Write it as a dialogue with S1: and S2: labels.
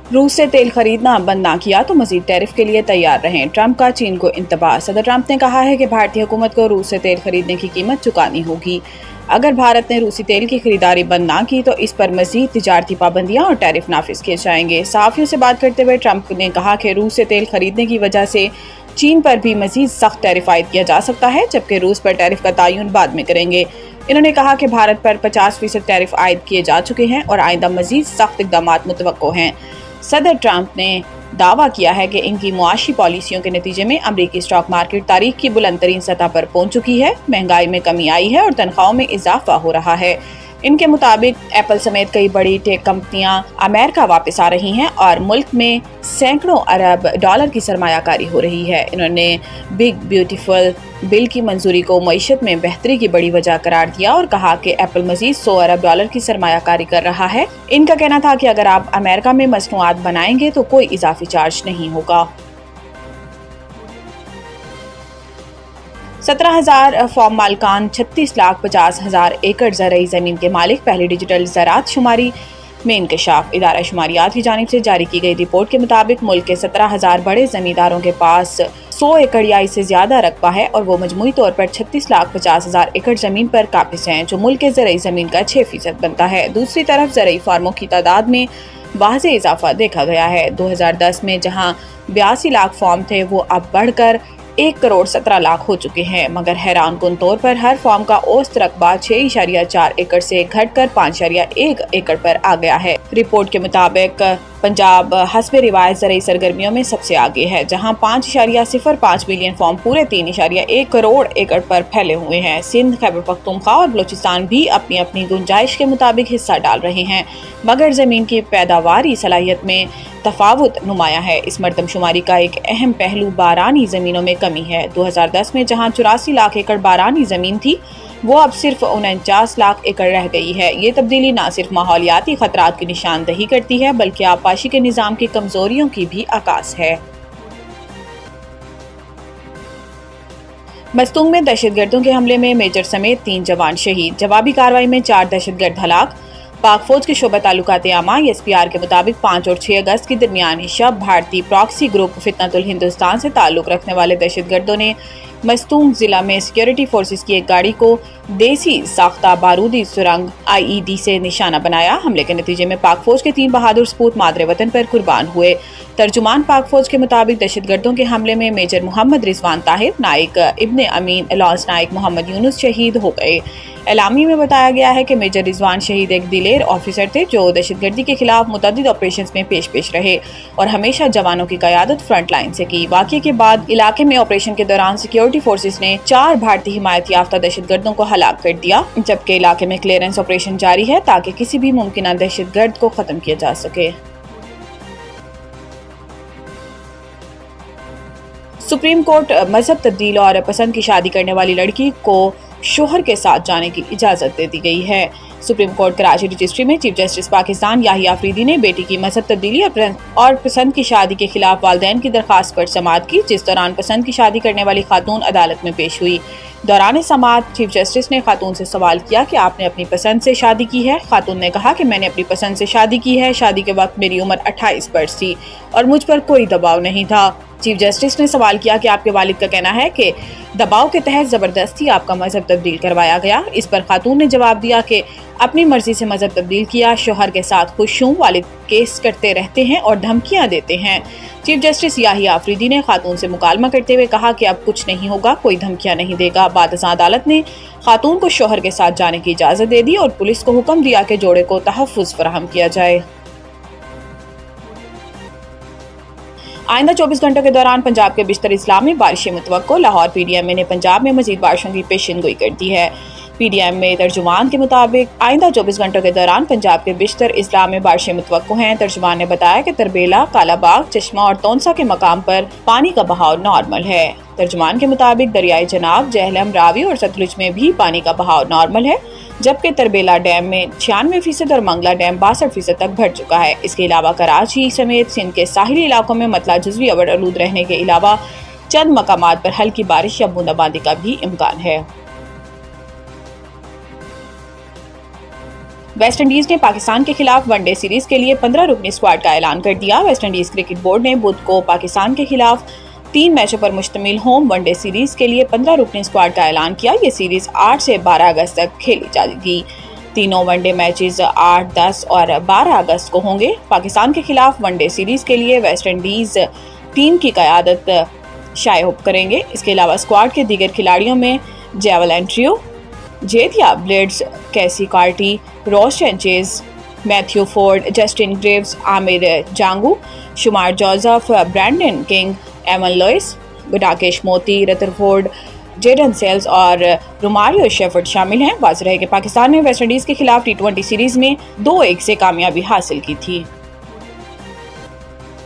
S1: रूस से तेल खरीदना बंद ना किया तो मजीद टैरिफ के लिए तैयार रहें। ट्रंप का चीन को इंतबाह। सदर ट्रंप ने कहा है कि भारतीय हुकूमत को रूस से तेल खरीदने की कीमत चुकानी होगी। अगर भारत ने रूसी तेल की खरीदारी बंद ना की तो इस पर मजीद तिजारती पाबंदियां और टैरिफ नाफिज किए जाएंगे। सहाफियों से बात करते हुए ट्रंप ने कहा कि रूस से तेल खरीदने की वजह से चीन पर भी मजीद सख्त टैरिफ आयद किया जा सकता है, जबकि रूस पर टैरिफ का तयन बाद में करेंगे। इन्होंने कहा कि भारत पर 50% टैरिफ आयद किए जा चुके हैं और आइंदा मजीद सख्त इक़दाम मुतवक्को हैं। सदर ट्रंप ने दावा किया है कि इनकी मुआशी पॉलिसियों के नतीजे में अमरीकी स्टॉक मार्केट तारीख की बुलंद तरीन सतह पर पहुंच चुकी है, महंगाई में कमी आई है और तनख्वाहों में इजाफा हो रहा है। इनके मुताबिक एप्पल समेत कई बड़ी टेक कंपनियां अमेरिका वापस आ रही हैं और मुल्क में सैकड़ों अरब डॉलर की सरमायाकारी हो रही है। इन्होंने बिग ब्यूटीफुल बिल की मंजूरी को मईशत में बेहतरी की बड़ी वजह करार दिया और कहा कि एप्पल मजीद 100 अरब डॉलर की सरमायाकारी कर रहा है। इनका कहना था कि अगर आप अमेरिका में मसनूआत बनाएंगे तो कोई इजाफी चार्ज नहीं होगा। 17,000 फार्म मालिकान 36,50,000 एकड़ ज़रई ज़मीन के मालिक। पहली डिजिटल ज़राअत शुमारी में इंकशाफ। इदारा शुमारियात की जानिब से जारी की गई रिपोर्ट के मुताबिक मुल्क के 17,000 बड़े ज़मींदारों के पास 100 एकड़ या इससे ज़्यादा रकबा है और वो मजमूई तौर पर 36,50,000 एकड़ ज़मीन पर काबिज हैं, जो मुल्क के ज़रई ज़मीन का 6% बनता है। दूसरी तरफ ज़रई फार्मों की तादाद में वाज़े इजाफा देखा गया है। 2010 में जहाँ 82 लाख फार्म थे वो अब बढ़कर 1,17,00,000 हो चुके हैं, मगर हैरान कुन तौर पर हर फार्म का औसत रकबा 6.4 एकड़ से घटकर 5.1 एकड़ पर आ गया है। रिपोर्ट के मुताबिक पंजाब हस्बे रिवायत ज़रई सरगर्मियों में सबसे आगे है, जहां 5.05 मिलियन फार्म पूरे 3.1 करोड़ एकड़ पर फैले हुए हैं। सिंध, खैबर पख्तूनख्वा और बलूचिस्तान भी अपनी अपनी गुंजाइश के मुताबिक हिस्सा डाल रहे हैं, मगर ज़मीन की पैदावारी सलाहियत में तफावुत नुमाया है। इस मरदमशुमारी का एक अहम पहलू बारानी ज़मीनों में कमी है। 2010 में जहां 84 लाख एकड़ बारानी ज़मीन थी, वो अब सिर्फ 49 लाख एकड़ रह गई है। ये तब्दीली न सिर्फ माहौलियाती खतरात की निशानदही करती है, बल्कि आबपाशी के निज़ाम की कमजोरियों की भी आकाश है। मस्तूंग में दहशतगर्दों के हमले में मेजर समेत 3 जवान शहीद। जवाबी कार्रवाई में 4 दहशतगर्द हलाक। पाक फौज के शोबा ताल्लुकात आमा SPR के मुताबिक 5 और 6 अगस्त की दरमियानी शब भारतीय प्रॉक्सी ग्रुप फितनतुल हिंदुस्तान से ताल्लुक रखने वाले दहशतगर्दों ने मस्तूंग जिला में सिक्योरिटी फोर्सेस की एक गाड़ी को देसी साख्ता बारूदी सुरंग IED से निशाना बनाया। हमले के नतीजे में पाक फौज के 3 बहादुर सपूत मादरे वतन पर कुर्बान हुए। तर्जुमान पाक फौज के मुताबिक दहशतगर्दों के हमले में मेजर मोहम्मद रिजवान ताहिर, नाइक इब्ने अमीन, लॉन्स नाइक मोहम्मद यूनुस शहीद हो गए। एलामी में बताया गया है कि मेजर रिजवान शहीद एक दिलेर ऑफिसर थे जो दहशतगर्दी के खिलाफ मुतअद्दिद ऑपरेशंस में पेश रहे और हमेशा जवानों की क़यादत फ्रंट लाइन से की। वाक़ये के बाद इलाके में ऑपरेशन के दौरान सिक्योरिटी फोर्सेस ने 4 भारतीय हिमायत याफ्ता दहशतगर्दों को हलाक कर दिया, जबकि इलाके में क्लियरेंस ऑपरेशन जारी है ताकि किसी भी मुमकिन दहशतगर्द को खत्म किया जा सके। सुप्रीम कोर्ट मजहब तब्दील और पसंद की शादी करने वाली लड़की को शोहर के साथ जाने की इजाज़त दे दी गई है। सुप्रीम कोर्ट कराची रजिस्ट्री में चीफ जस्टिस पाकिस्तान याहिया अफरीदी ने बेटी की मजहब तब्दीली और पसंद की शादी के खिलाफ वालिदैन की दरख्वास्त पर समाअत की, जिस दौरान पसंद की शादी करने वाली खातून अदालत में पेश हुई। दौरान समाअत चीफ जस्टिस ने खातून से सवाल किया कि आपने अपनी पसंद से शादी की है। खातून ने कहा कि मैंने अपनी पसंद से शादी की है। शादी के वक्त मेरी उम्र 28 वर्ष थी और मुझ पर कोई दबाव नहीं था। चीफ जस्टिस ने सवाल किया कि आपके वालिद का कहना है कि दबाव के तहत ज़बरदस्ती आपका मजहब तब्दील करवाया गया। इस पर खातून ने जवाब दिया कि अपनी मर्जी से मजहब तब्दील किया, शोहर के साथ खुश हूँ, वालिद केस करते रहते हैं और धमकियाँ देते हैं। चीफ जस्टिस याहिया अफरीदी ने खातून से मुकालमा करते हुए कहा कि अब कुछ नहीं होगा, कोई धमकियाँ नहीं देगा। बादशाह अदालत ने खातून को शोहर के साथ जाने की इजाज़त दे दी और पुलिस को हुक्म दिया कि जोड़े को तहफ़्फ़ुज़ फराहम किया जाए। आइंदा 24 घंटों के दौरान पंजाब के बिश्तर इस्लाम में बारिशें मुतवक्को। लाहौर PDM ने पंजाब में मजीद बारिशों की पेशिनगोई कर दी है। PDM में तर्जुमान के मुताबिक आइंदा 24 घंटों के दौरान पंजाब के बिश्तर इस्लाम में बारिशें मुतवक्को हैं। तर्जुमान ने बताया कि तरबेला, कालाबाग, चश्मा और तोनसा के मकाम पर पानी का बहाव नॉर्मल है। तर्जुमान के मुताबिक दरियाई चनाब, जहलम, रावी और सतलुज में भी पानी का बहाव नॉर्मल है, जबकि तरबेला डैम में 96% और मंगला डैम 62% तक भर चुका है। इसके अलावा कराची समेत सिंध के साहिली इलाकों में मतला जुज़वी अवड़ आलूद रहने के अलावा चंद मकामात पर हल्की बारिश या बूंदाबांदी का भी इम्कान है। ویسٹ انڈیز نے پاکستان کے خلاف ون ڈے سیریز کے لیے 15 رکنی اسکواڈ کا اعلان کر دیا۔ ویسٹ انڈیز کرکٹ بورڈ نے بدھ کو پاکستان کے خلاف 3 میچوں پر مشتمل ہوم ون ڈے سیریز کے لیے 15 رکنی اسکواڈ کا اعلان کیا۔ یہ سیریز 8 سے 12 اگست تک کھیلی جائے گی۔ تینوں ون ڈے میچز 8، 10 اور 12 اگست کو ہوں گے۔ پاکستان کے خلاف ون ڈے سیریز کے لیے ویسٹ انڈیز ٹیم کی قیادت شائہوب کریں گے۔ اس کے علاوہ اسکواڈ کے دیگر کھلاڑیوں میں jewel Andrew, جیتیا blades, Keacy Carty, Ross Sanchez, Matthew Forde, Justin Greaves, Amir Jangoo, Shamar Joseph, Brandon King, Evin Lewis, Gudakesh Motie, Rutherford, Jayden Seales اور روماریو شیفرڈ شامل ہیں۔ واضح ہے کہ پاکستان نے ویسٹ انڈیز کے خلاف T20 سیریز میں 2-1 سے کامیابی حاصل کی تھی۔